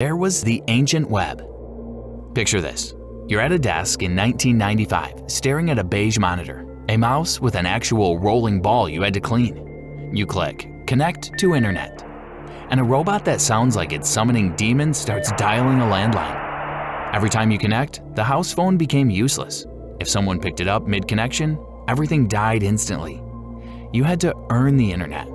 There was the ancient web. Picture this. You're at a desk in 1995, staring at a beige monitor, a mouse with an actual rolling ball you had to clean. You click, connect to internet, and a robot that sounds like it's summoning demons starts dialing a landline. Every time you connect, the house phone became useless. If someone picked it up mid-connection, everything died instantly. You had to earn the internet.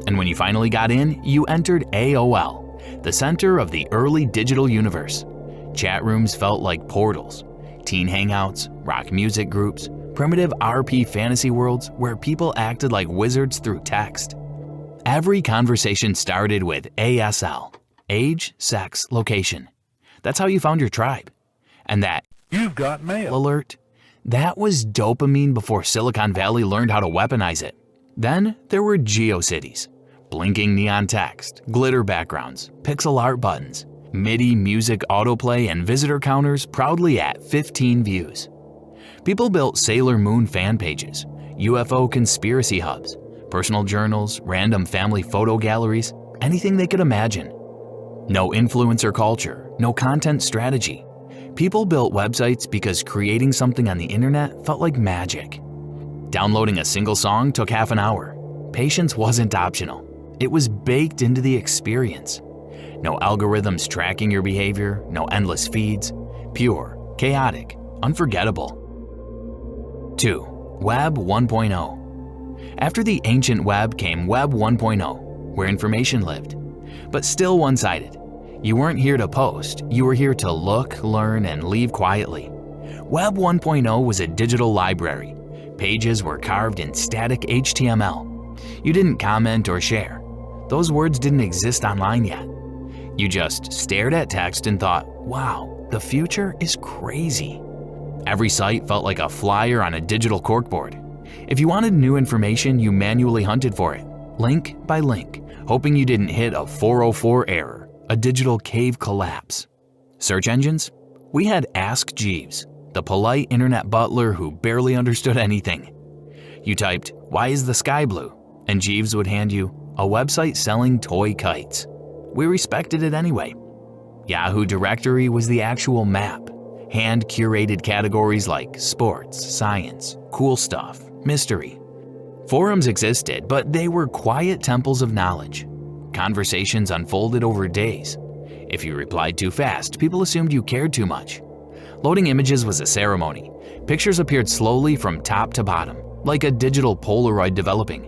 And when you finally got in, you entered AOL, the center of the early digital universe. Chat rooms felt like portals, teen hangouts, rock music groups, primitive RP fantasy worlds where people acted like wizards through text. Every conversation started with ASL, age, sex, location. That's how you found your tribe. And that "You've got mail" alert, that was dopamine before Silicon Valley learned how to weaponize it. Then there were GeoCities, blinking neon text, glitter backgrounds, pixel art buttons, MIDI music autoplay, and visitor counters proudly at 15 views. People built Sailor Moon fan pages, UFO conspiracy hubs, personal journals, random family photo galleries, anything they could imagine. No influencer culture, no content strategy. People built websites because creating something on the internet felt like magic. Downloading a single song took half an hour. Patience wasn't optional. It was baked into the experience. No algorithms tracking your behavior, no endless feeds. Pure, chaotic, unforgettable. 2. Web 1.0. After the ancient web came Web 1.0, where information lived. But still one-sided. You weren't here to post, you were here to look, learn, and leave quietly. Web 1.0 was a digital library. Pages were carved in static HTML. You didn't comment or share. Those words didn't exist online yet. You just stared at text and thought, wow, the future is crazy. Every site felt like a flyer on a digital corkboard. If you wanted new information, you manually hunted for it, link by link, hoping you didn't hit a 404 error, a digital cave collapse. Search engines? We had Ask Jeeves, the polite internet butler who barely understood anything. You typed, "Why is the sky blue?" and Jeeves would hand you a website selling toy kites. We respected it anyway. Yahoo Directory was the actual map. Hand-curated categories like sports, science, cool stuff, mystery. Forums existed, but they were quiet temples of knowledge. Conversations unfolded over days. If you replied too fast, people assumed you cared too much. Loading images was a ceremony. Pictures appeared slowly from top to bottom, like a digital Polaroid developing.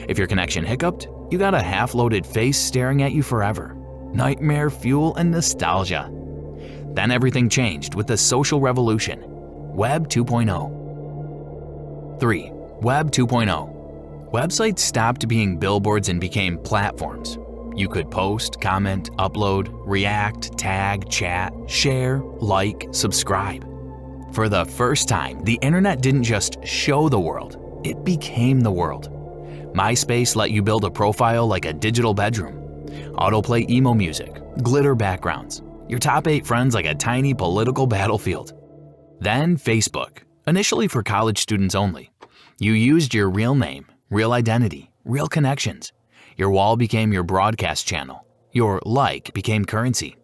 If your connection hiccuped, you got a half-loaded face staring at you forever. Nightmare fuel and nostalgia. Then everything changed with the social revolution. Web 2.0. 3. Web 2.0. Websites stopped being billboards and became platforms. You could post, comment, upload, react, tag, chat, share, like, subscribe. For the first time, the internet didn't just show the world, it became the world. MySpace let you build a profile like a digital bedroom. Autoplay emo music, glitter backgrounds, your top 8 friends like a tiny political battlefield. Then Facebook, initially for college students only. You used your real name, real identity, real connections. Your wall became your broadcast channel. Your like became currency.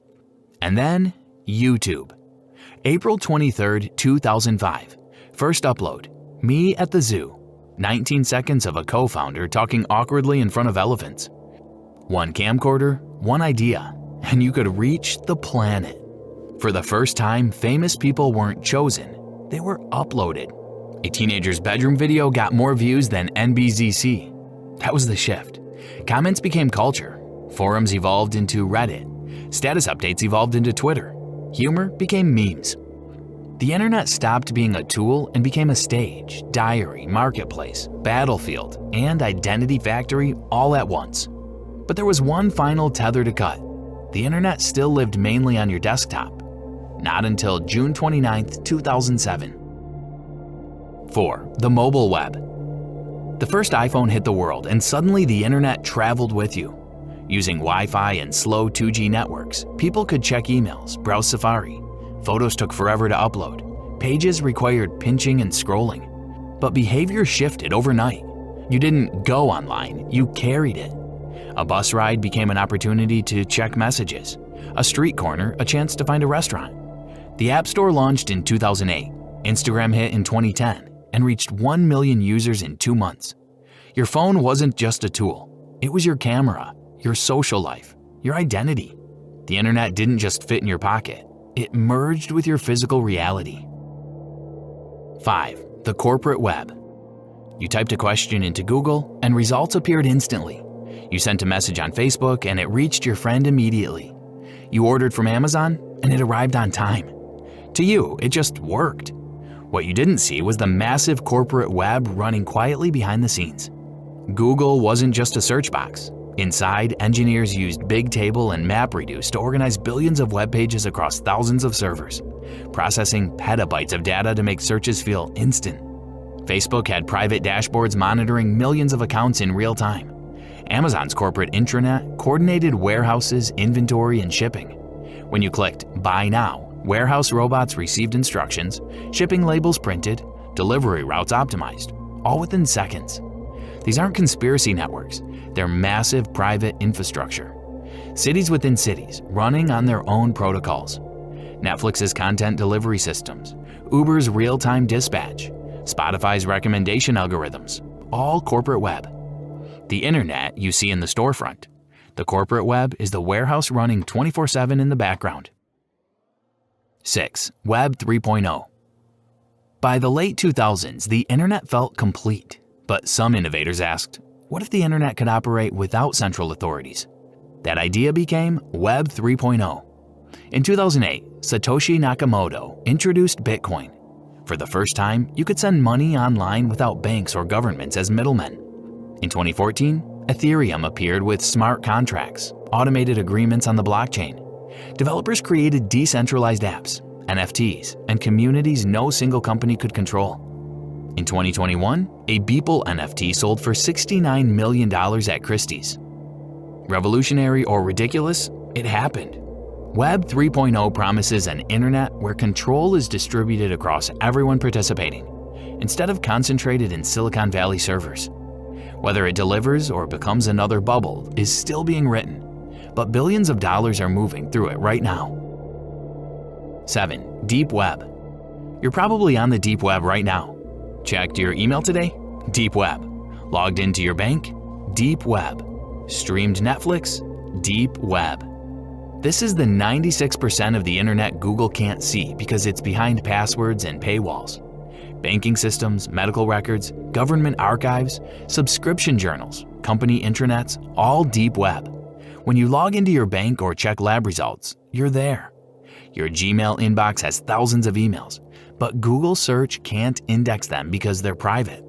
And then YouTube. April 23, 2005. First upload, me at the zoo. 19 seconds of a co-founder talking awkwardly in front of elephants. One camcorder, one idea, and you could reach the planet. For the first time, famous people weren't chosen, they were uploaded. A teenager's bedroom video got more views than NBZC. That was the shift. Comments became culture. Forums evolved into Reddit. Status updates evolved into Twitter. Humor became memes. The internet stopped being a tool and became a stage, diary, marketplace, battlefield, and identity factory all at once. But there was one final tether to cut. The internet still lived mainly on your desktop. Not until June 29, 2007. 4. The mobile web. The first iPhone hit the world, and suddenly the internet traveled with you. Using Wi-Fi and slow 2G networks, people could check emails, browse Safari. Photos took forever to upload. Pages required pinching and scrolling. But behavior shifted overnight. You didn't go online, you carried it. A bus ride became an opportunity to check messages. A street corner, a chance to find a restaurant. The App Store launched in 2008, Instagram hit in 2010, and reached 1 million users in 2 months. Your phone wasn't just a tool. It was your camera, your social life, your identity. The internet didn't just fit in your pocket. It merged with your physical reality. 5. The corporate web. You typed a question into Google and results appeared instantly. You sent a message on Facebook and it reached your friend immediately. You ordered from Amazon and it arrived on time. To you, it just worked. What you didn't see was the massive corporate web running quietly behind the scenes. Google wasn't just a search box. Inside, engineers used Bigtable and MapReduce to organize billions of web pages across thousands of servers, processing petabytes of data to make searches feel instant. Facebook had private dashboards monitoring millions of accounts in real time. Amazon's corporate intranet coordinated warehouses, inventory, and shipping. When you clicked Buy Now, warehouse robots received instructions, shipping labels printed, delivery routes optimized, all within seconds. These aren't conspiracy networks, they're massive private infrastructure. Cities within cities, running on their own protocols. Netflix's content delivery systems, Uber's real-time dispatch, Spotify's recommendation algorithms, all corporate web. The internet you see in the storefront. The corporate web is the warehouse running 24/7 in the background. 6. Web 3.0. By the late 2000s, the internet felt complete, but some innovators asked, what if the internet could operate without central authorities? That idea became Web 3.0. In 2008, Satoshi Nakamoto introduced Bitcoin. For the first time, you could send money online without banks or governments as middlemen. In 2014, Ethereum appeared with smart contracts, automated agreements on the blockchain. Developers created decentralized apps, NFTs, and communities no single company could control. In 2021, a Beeple NFT sold for $69 million at Christie's. Revolutionary or ridiculous? It happened. Web 3.0 promises an internet where control is distributed across everyone participating, instead of concentrated in Silicon Valley servers. Whether it delivers or becomes another bubble is still being written, but billions of dollars are moving through it right now. 7. Deep Web. You're probably on the deep web right now. Checked your email today? Deep Web. Logged into your bank? Deep Web. Streamed Netflix? Deep Web. This is the 96% of the internet Google can't see because it's behind passwords and paywalls. Banking systems, medical records, government archives, subscription journals, company intranets, all deep web. When you log into your bank or check lab results, you're there. Your Gmail inbox has thousands of emails, but Google search can't index them because they're private.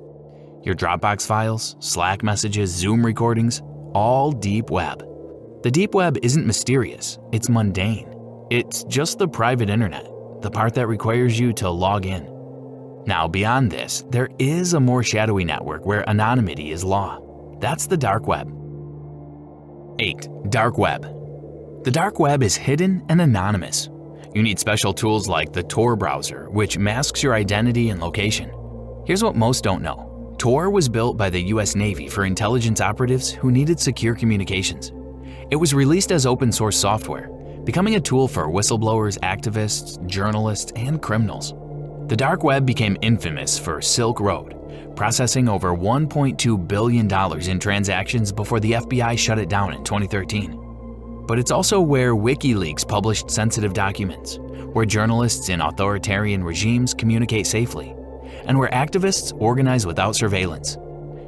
Your Dropbox files, Slack messages, Zoom recordings, all deep web. The deep web isn't mysterious, it's mundane. It's just the private internet, the part that requires you to log in. Now, beyond this, there is a more shadowy network where anonymity is law. That's the dark web. 8. Dark web. The dark web is hidden and anonymous. You need special tools like the Tor browser, which masks your identity and location. Here's what most don't know. Tor was built by the US Navy for intelligence operatives who needed secure communications. It was released as open source software, becoming a tool for whistleblowers, activists, journalists, and criminals. The dark web became infamous for Silk Road, processing over $1.2 billion in transactions before the FBI shut it down in 2013. But it's also where WikiLeaks published sensitive documents, where journalists in authoritarian regimes communicate safely, and where activists organize without surveillance.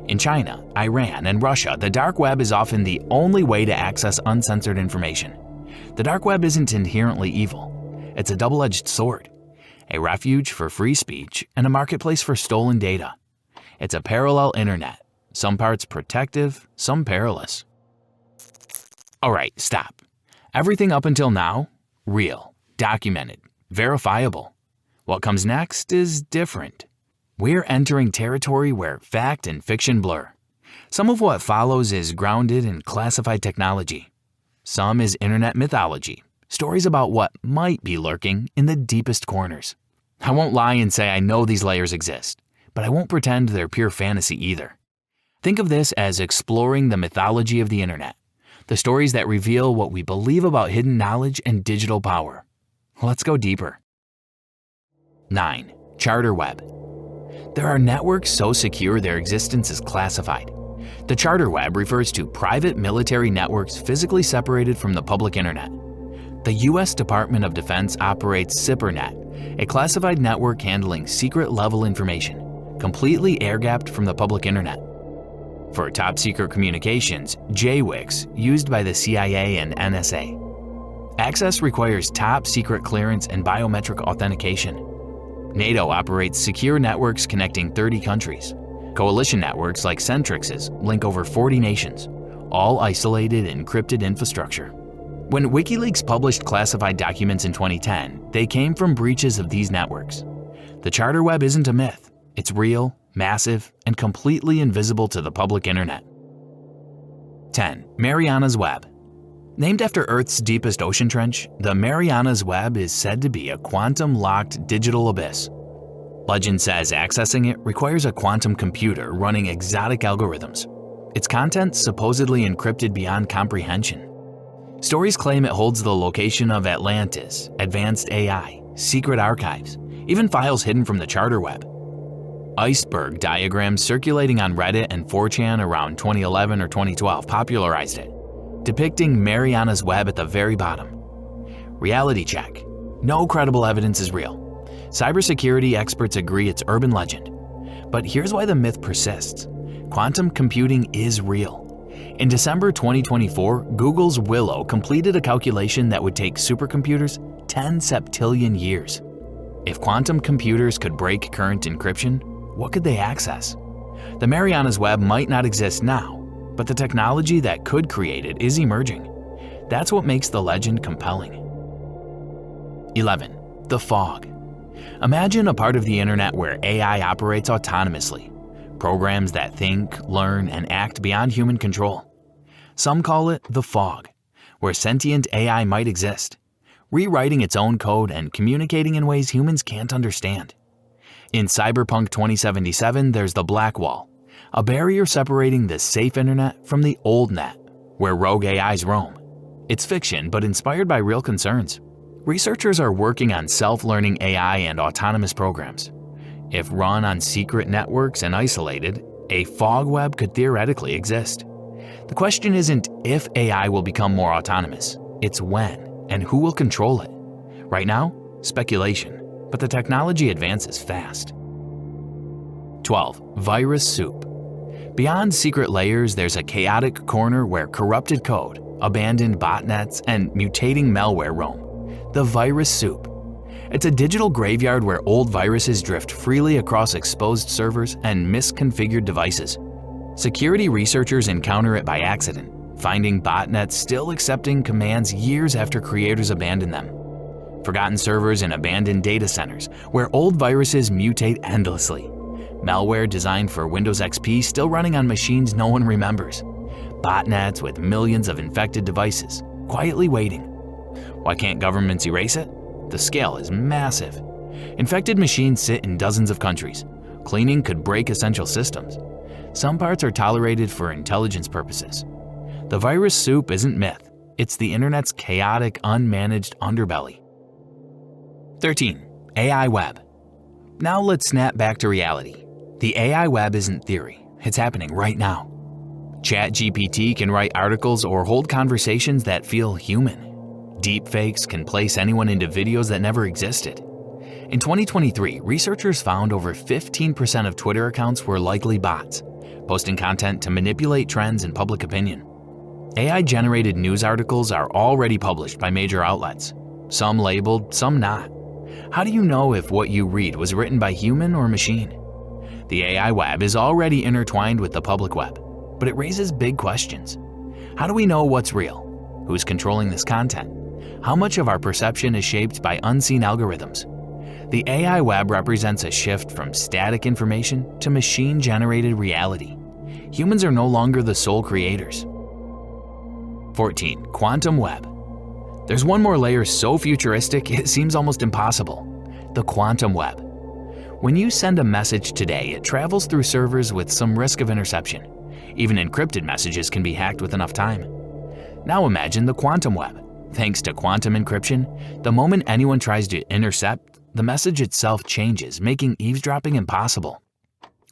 In China, Iran, and Russia, the dark web is often the only way to access uncensored information. The dark web isn't inherently evil. It's a double-edged sword, a refuge for free speech and a marketplace for stolen data. It's a parallel internet, some parts protective, some perilous. Alright, stop. Everything up until now, real, documented, verifiable. What comes next is different. We're entering territory where fact and fiction blur. Some of what follows is grounded in classified technology. Some is internet mythology, stories about what might be lurking in the deepest corners. I won't lie and say I know these layers exist, but I won't pretend they're pure fantasy either. Think of this as exploring the mythology of the internet, The stories that reveal what we believe about hidden knowledge and digital power. Let's go deeper. 9. Charter web. There are networks so secure their existence is classified. The charter web refers to private military networks physically separated from the public internet. The U.S. Department of Defense operates CyberNet, a classified network handling secret-level information, completely air-gapped from the public internet. For top-secret communications, JWICs, used by the CIA and NSA. Access requires top-secret clearance and biometric authentication. NATO operates secure networks connecting 30 countries. Coalition networks like Centrix's link over 40 nations, all isolated encrypted infrastructure. When WikiLeaks published classified documents in 2010, they came from breaches of these networks. The charter web isn't a myth. It's real, massive, and completely invisible to the public internet. 10. Mariana's Web. Named after Earth's deepest ocean trench, the Mariana's Web is said to be a quantum-locked digital abyss. Legend says accessing it requires a quantum computer running exotic algorithms. Its contents supposedly encrypted beyond comprehension. Stories claim it holds the location of Atlantis, advanced AI, secret archives, even files hidden from the charter web. Iceberg diagrams circulating on Reddit and 4chan around 2011 or 2012 popularized it, depicting Mariana's Web at the very bottom. Reality check. No credible evidence is real. Cybersecurity experts agree it's urban legend. But here's why the myth persists. Quantum computing is real. In December 2024, Google's Willow completed a calculation that would take supercomputers 10 septillion years. If quantum computers could break current encryption, what could they access? The Mariana's Web might not exist now, but the technology that could create it is emerging. That's what makes the legend compelling. 11. The fog. Imagine a part of the internet where AI operates autonomously. Programs that think, learn, and act beyond human control. Some call it the fog, where sentient AI might exist, rewriting its own code and communicating in ways humans can't understand. In Cyberpunk 2077, there's the black wall, a barrier separating the safe internet from the old net, where rogue AIs roam. It's fiction, but inspired by real concerns. Researchers are working on self-learning AI and autonomous programs. If run on secret networks and isolated, a fog web could theoretically exist. The question isn't if AI will become more autonomous, it's when and who will control it. Right now, speculation, but the technology advances fast. 12. Virus soup. Beyond secret layers, there's a chaotic corner where corrupted code, abandoned botnets, and mutating malware roam. The virus soup. It's a digital graveyard where old viruses drift freely across exposed servers and misconfigured devices. Security researchers encounter it by accident, finding botnets still accepting commands years after creators abandon them. Forgotten servers in abandoned data centers, where old viruses mutate endlessly. Malware designed for Windows XP still running on machines no one remembers. Botnets with millions of infected devices, quietly waiting. Why can't governments erase it? The scale is massive. Infected machines sit in dozens of countries. Cleaning could break essential systems. Some parts are tolerated for intelligence purposes. The virus soup isn't myth. It's the internet's chaotic, unmanaged underbelly. 13. AI web. Now let's snap back to reality. The AI web isn't theory. It's happening right now. ChatGPT can write articles or hold conversations that feel human. Deepfakes can place anyone into videos that never existed. In 2023, researchers found over 15% of Twitter accounts were likely bots, posting content to manipulate trends and public opinion. AI-generated news articles are already published by major outlets, some labeled, some not. How do you know if what you read was written by human or machine? The AI web is already intertwined with the public web, but it raises big questions. How do we know what's real? Who's controlling this content? How much of our perception is shaped by unseen algorithms? The AI web represents a shift from static information to machine-generated reality. Humans are no longer the sole creators. 14. Quantum web. There's one more layer so futuristic it seems almost impossible. The quantum web. When you send a message today, it travels through servers with some risk of interception. Even encrypted messages can be hacked with enough time. Now imagine the quantum web. Thanks to quantum encryption, the moment anyone tries to intercept, the message itself changes, making eavesdropping impossible.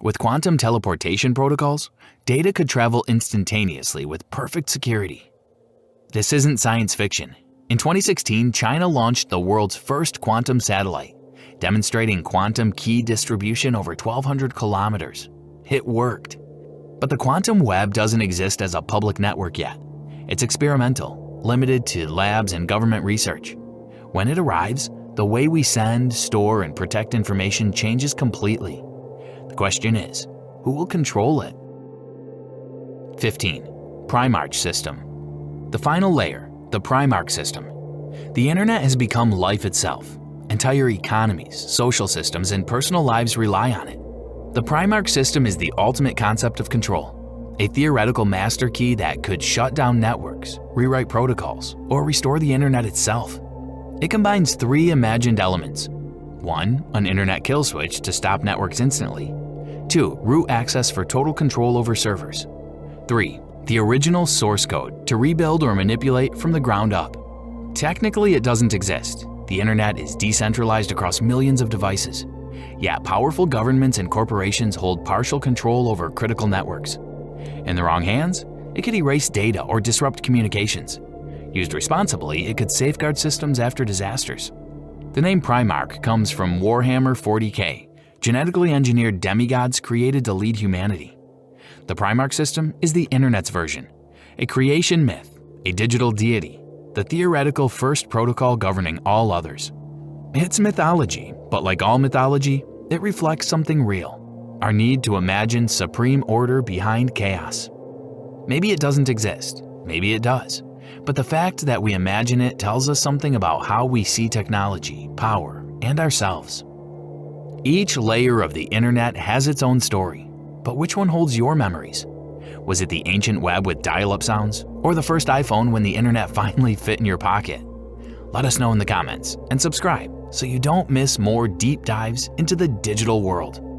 With quantum teleportation protocols, data could travel instantaneously with perfect security. This isn't science fiction. In 2016, China launched the world's first quantum satellite, demonstrating quantum key distribution over 1,200 kilometers. It worked. But the quantum web doesn't exist as a public network yet. It's experimental, limited to labs and government research. When it arrives, the way we send, store, and protect information changes completely. The question is, who will control it? 15. Primarch System. The final layer, the Primarch System. The internet has become life itself. Entire economies, social systems, and personal lives rely on it. The Primarch System is the ultimate concept of control, a theoretical master key that could shut down networks, rewrite protocols, or restore the internet itself. It combines three imagined elements. 1. An internet kill switch to stop networks instantly. 2. Root access for total control over servers. 3. The original source code to rebuild or manipulate from the ground up. Technically, it doesn't exist. The internet is decentralized across millions of devices. Yet powerful governments and corporations hold partial control over critical networks. In the wrong hands, it could erase data or disrupt communications. Used responsibly, it could safeguard systems after disasters. The name Primarch comes from Warhammer 40K, genetically engineered demigods created to lead humanity. The Primarch System is the internet's version, a creation myth, a digital deity, the theoretical first protocol governing all others. It's mythology, but like all mythology, it reflects something real, our need to imagine supreme order behind chaos. Maybe it doesn't exist, maybe it does, but the fact that we imagine it tells us something about how we see technology, power, and ourselves. Each layer of the internet has its own story, but which one holds your memories? Was it the ancient web with dial-up sounds, or the first iPhone when the internet finally fit in your pocket? Let us know in the comments and subscribe so you don't miss more deep dives into the digital world.